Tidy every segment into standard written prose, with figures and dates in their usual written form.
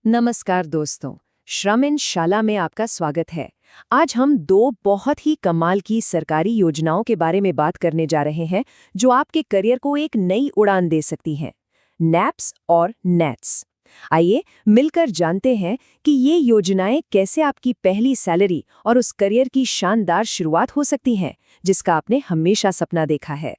नमस्कार दोस्तों, श्रम इन शाला में आपका स्वागत है। आज हम दो बहुत ही कमाल की सरकारी योजनाओं के बारे में बात करने जा रहे हैं जो आपके करियर को एक नई उड़ान दे सकती हैं। नैप्स और नेट्स। आइए मिलकर जानते हैं कि ये योजनाएं कैसे आपकी पहली सैलरी और उस करियर की शानदार शुरुआत हो सकती हैं जिसका आपने हमेशा सपना देखा है।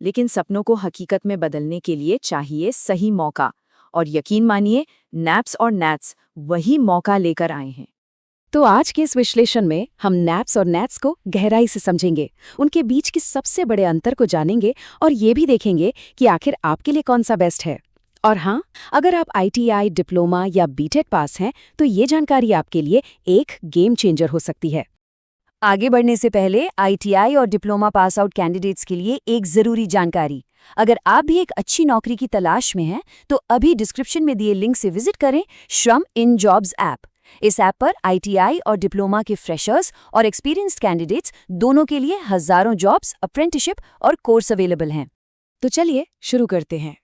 लेकिन सपनों को हकीकत में बदलने के लिए चाहिए सही मौका, और यकीन मानिए नैप्स और नैट्स वही मौका लेकर आए हैं। तो आज के इस विश्लेषण में हम नैप्स और नेट्स को गहराई से समझेंगे, उनके बीच के सबसे बड़े अंतर को जानेंगे और ये भी देखेंगे कि आखिर आपके लिए कौन सा बेस्ट है। और हाँ, अगर आप ITI, डिप्लोमा या बीटेक पास हैं तो ये जानकारी आपके लिए एक गेम चेंजर हो सकती है। आगे बढ़ने से पहले ITI और डिप्लोमा पास आउट कैंडिडेट्स के लिए एक ज़रूरी जानकारी। अगर आप भी एक अच्छी नौकरी की तलाश में हैं तो अभी डिस्क्रिप्शन में दिए लिंक से विजिट करें श्रम इन जॉब्स ऐप। इस ऐप पर ITI और डिप्लोमा के फ्रेशर्स और एक्सपीरियंस्ड कैंडिडेट्स दोनों के लिए हजारों जॉब्स, अप्रेंटिसशिप और कोर्स अवेलेबल हैं। तो चलिए शुरू करते हैं।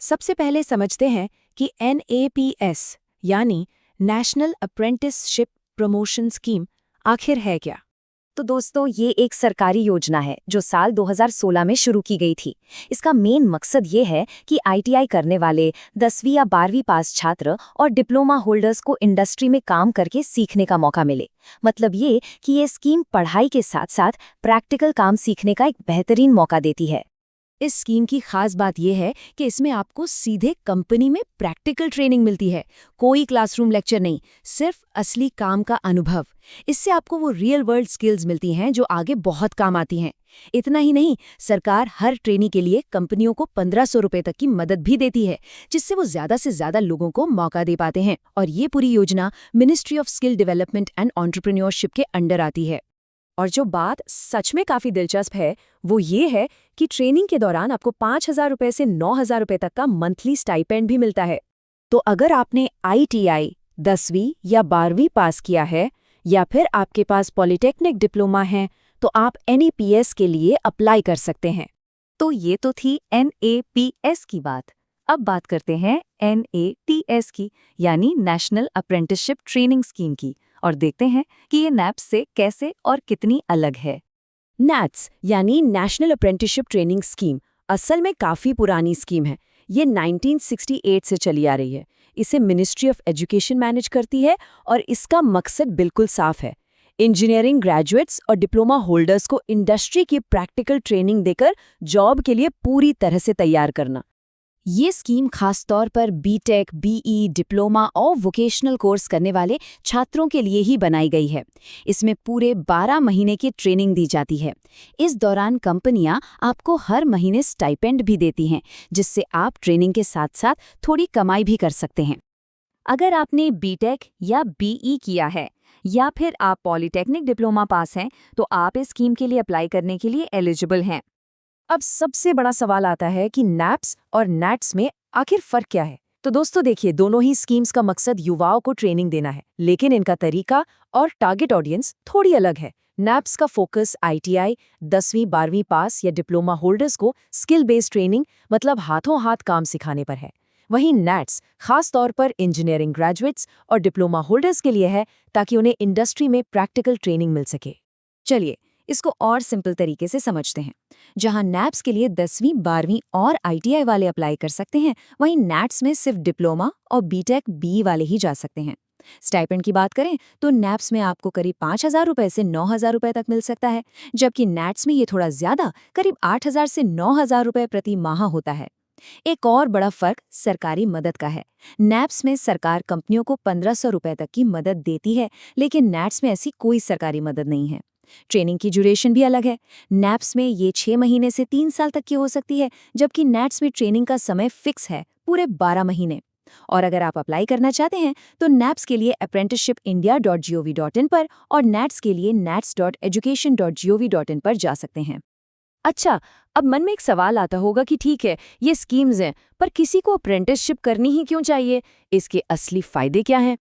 सबसे पहले समझते हैं कि NAPS यानी नेशनल अप्रेंटिसशिप प्रमोशन स्कीम आखिर है क्या। तो दोस्तों, ये एक सरकारी योजना है जो साल 2016 में शुरू की गई थी। इसका मेन मकसद ये है कि ITI करने वाले 10वीं या 12वीं पास छात्र और डिप्लोमा होल्डर्स को इंडस्ट्री में काम करके सीखने का मौका मिले। मतलब ये कि ये स्कीम पढ़ाई के साथ साथ प्रैक्टिकल काम सीखने का एक बेहतरीन मौका देती है। इस स्कीम की खास बात यह है कि इसमें आपको सीधे कंपनी में प्रैक्टिकल ट्रेनिंग मिलती है। कोई क्लासरूम लेक्चर नहीं, सिर्फ असली काम का अनुभव। इससे आपको वो रियल वर्ल्ड स्किल्स मिलती हैं जो आगे बहुत काम आती हैं। इतना ही नहीं, सरकार हर ट्रेनी के लिए कंपनियों को 1500 रुपए तक की मदद भी देती है, जिससे वो ज्यादा से ज्यादा लोगों को मौका दे पाते हैं। और ये पूरी योजना ministry of skill development and entrepreneurship के अंडर आती है। और जो बात सच में काफी दिलचस्प है वो ये है कि ट्रेनिंग के दौरान आपको 5000 रुपए से 9000 रुपए तक का मंथली स्टाइपेंड भी मिलता है। तो अगर आपने ITI 10वीं या 12वीं पास किया है या फिर आपके पास पॉलिटेक्निक डिप्लोमा है तो आप NAPS के लिए अप्लाई कर सकते हैं। तो ये तो थी NAPS की बात। अब बात करते हैं NATS की, यानी नेशनल अप्रेंटिसशिप ट्रेनिंग स्कीम की, और देखते हैं कि ये नैप्स से कैसे और कितनी अलग है। नैट्स यानी नेशनल अप्रेंटिसशिप ट्रेनिंग स्कीम असल में काफ़ी पुरानी स्कीम है। ये 1968 से चली आ रही है। इसे मिनिस्ट्री ऑफ एजुकेशन मैनेज करती है और इसका मकसद बिल्कुल साफ है, इंजीनियरिंग ग्रेजुएट्स और डिप्लोमा होल्डर्स को इंडस्ट्री की प्रैक्टिकल ट्रेनिंग देकर जॉब के लिए पूरी तरह से तैयार करना। ये स्कीम खासतौर पर बीटेक, BE, डिप्लोमा और वोकेशनल कोर्स करने वाले छात्रों के लिए ही बनाई गई है। इसमें पूरे 12 महीने की ट्रेनिंग दी जाती है। इस दौरान कंपनियां आपको हर महीने स्टाइपेंड भी देती हैं, जिससे आप ट्रेनिंग के साथ साथ थोड़ी कमाई भी कर सकते हैं। अगर आपने बीटेक या BE किया है या फिर आप पॉलिटेक्निक डिप्लोमा पास हैं तो आप इस स्कीम के लिए अप्लाई करने के लिए एलिजिबल हैं। अब सबसे बड़ा सवाल आता है कि नैप्स और नेट्स में आखिर फर्क क्या है। तो दोस्तों देखिए, दोनों ही स्कीम्स का मकसद युवाओं को ट्रेनिंग देना है, लेकिन इनका तरीका और टारगेट ऑडियंस थोड़ी अलग है। नैप्स का फोकस ITI 10वीं 12वीं पास या डिप्लोमा होल्डर्स को स्किल बेस्ड ट्रेनिंग, मतलब हाथों हाथ काम सिखाने पर है। वहीं नेट्स खास तौर पर इंजीनियरिंग ग्रेजुएट्स और डिप्लोमा होल्डर्स के लिए है, ताकि उन्हें इंडस्ट्री में प्रैक्टिकल ट्रेनिंग मिल सके। चलिए इसको और सिंपल तरीके से समझते हैं। जहां नैप्स के लिए 10वीं, 12वीं और ITI वाले अप्लाई कर सकते हैं, वहीं नैट्स में सिर्फ डिप्लोमा और बीटेक BE वाले ही जा सकते हैं। स्टाइपेंड की बात करें तो नैप्स में आपको करीब 5000 रुपए से 9000 रुपए तक मिल सकता है, जबकि नैट्स में ये थोड़ा ज्यादा, करीब 8000 से 9000 रुपए प्रति माह होता है। एक और बड़ा फर्क सरकारी मदद का है। नैप्स में सरकार कंपनियों को 1500 रुपए तक की मदद देती है, लेकिन नैट्स में ऐसी कोई सरकारी मदद नहीं है। ट्रेनिंग की ड्यूरेशन भी अलग है। नैप्स में ये 6 महीने से 3 साल तक की हो सकती है, जबकि नेट्स में ट्रेनिंग का समय फिक्स है, पूरे 12 महीने। और अगर आप अप्लाई करना चाहते हैं तो नैप्स के लिए apprenticeshipindia.gov.in पर और नेट्स के लिए nats.education.gov.in पर जा सकते हैं। अच्छा, अब मन में एक सवाल आता होगा कि ठीक है, ये स्कीम्स हैं, पर किसी को अप्रेंटिसशिप करनी ही क्यों चाहिए? इसके असली फायदे क्या हैं?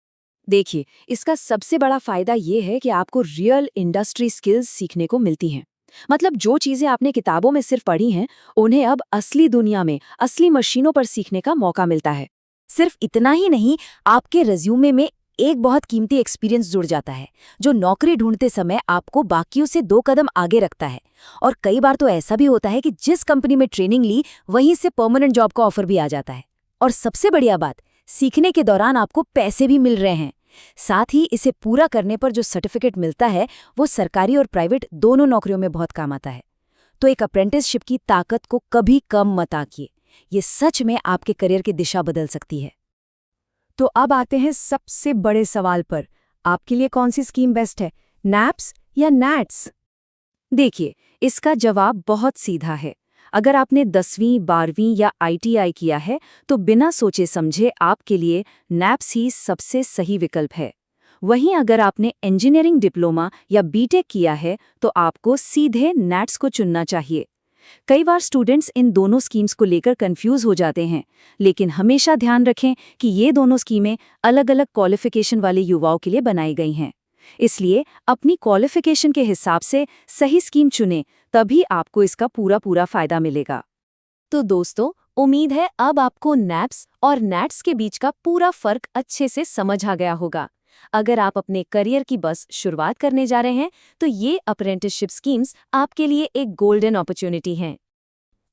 देखिए, इसका सबसे बड़ा फायदा ये है कि आपको रियल इंडस्ट्री स्किल्स सीखने को मिलती हैं। मतलब जो चीजें आपने किताबों में सिर्फ पढ़ी हैं, उन्हें अब असली दुनिया में, असली मशीनों पर सीखने का मौका मिलता है। सिर्फ इतना ही नहीं, आपके रिज्यूमे में एक बहुत कीमती एक्सपीरियंस जुड़ जाता है, जो नौकरी ढूंढते समय आपको बाकियों से 2 कदम आगे रखता है। और कई बार तो ऐसा भी होता है कि जिस कंपनी में ट्रेनिंग ली, वहीं से परमानेंट जॉब का ऑफर भी आ जाता है। और सबसे बढ़िया बात, सीखने के दौरान आपको पैसे भी मिल रहे हैं। साथ ही इसे पूरा करने पर जो सर्टिफिकेट मिलता है, वो सरकारी और प्राइवेट दोनों नौकरियों में बहुत काम आता है। तो एक अप्रेंटिसशिप की ताकत को कभी कम मत आंकिए। ये सच में आपके करियर की दिशा बदल सकती है। तो अब आते हैं सबसे बड़े सवाल पर, आपके लिए कौन सी स्कीम बेस्ट है, नैप्स या नैट्स? देखिए, इसका जवाब बहुत सीधा है। अगर आपने 10वीं, 12वीं या ITI किया है, तो बिना सोचे समझे आपके लिए नैप्स ही सबसे सही विकल्प है। वहीं अगर आपने इंजीनियरिंग डिप्लोमा या बीटेक किया है, तो आपको सीधे नैट्स को चुनना चाहिए। कई बार स्टूडेंट्स इन दोनों स्कीम्स को लेकर कंफ्यूज हो जाते हैं, लेकिन हमेशा ध्यान रखें कि ये दोनों स्कीमें अलग-अलग क्वालिफिकेशन वाले युवाओं के लिए बनाई गई हैं। इसलिए अपनी क्वालिफिकेशन के हिसाब से सही स्कीम चुनें, तभी आपको इसका पूरा फायदा मिलेगा। तो दोस्तों, उम्मीद है अब आपको नैप्स और नैट्स के बीच का पूरा फर्क अच्छे से समझ आ गया होगा। अगर आप अपने करियर की बस शुरुआत करने जा रहे हैं, तो ये अप्रेंटिसशिप स्कीम्स आपके लिए एक गोल्डन अपॉर्चुनिटी हैं।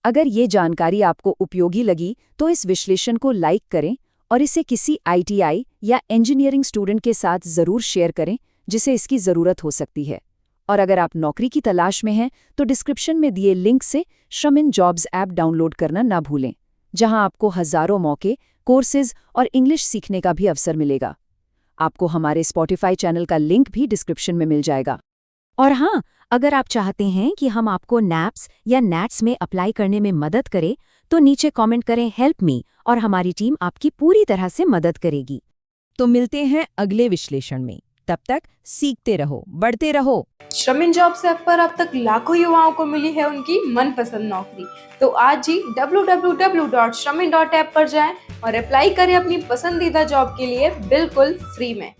अगर ये जानकारी आपको उपयोगी लगी, तो इस विश्लेषण को लाइक करें और इसे किसी ITI या इंजीनियरिंग स्टूडेंट के साथ ज़रूर शेयर करें, जिसे इसकी ज़रूरत हो सकती है। और अगर आप नौकरी की तलाश में हैं, तो डिस्क्रिप्शन में दिए लिंक से श्रमिन जॉब्स ऐप डाउनलोड करना ना भूलें, जहां आपको हज़ारों मौके, कोर्सेज और इंग्लिश सीखने का भी अवसर मिलेगा। आपको हमारे Spotify चैनल का लिंक भी डिस्क्रिप्शन में मिल जाएगा। और हाँ, अगर आप चाहते हैं कि हम आपको नैप्स या नैट्स में अप्लाई करने में मदद करें, तो नीचे कमेंट करें हेल्प मी, और हमारी टीम आपकी पूरी तरह से मदद करेगी। तो मिलते हैं अगले विश्लेषण में। तब तक सीखते रहो, बढ़ते रहो। श्रमिन जॉब्स ऐप पर अब तक लाखों युवाओं को मिली है उनकी मनपसंद नौकरी। तो आज ही www.shramin.app पर जाएं और अप्लाई करें अपनी पसंदीदा जॉब के लिए बिल्कुल फ्री में।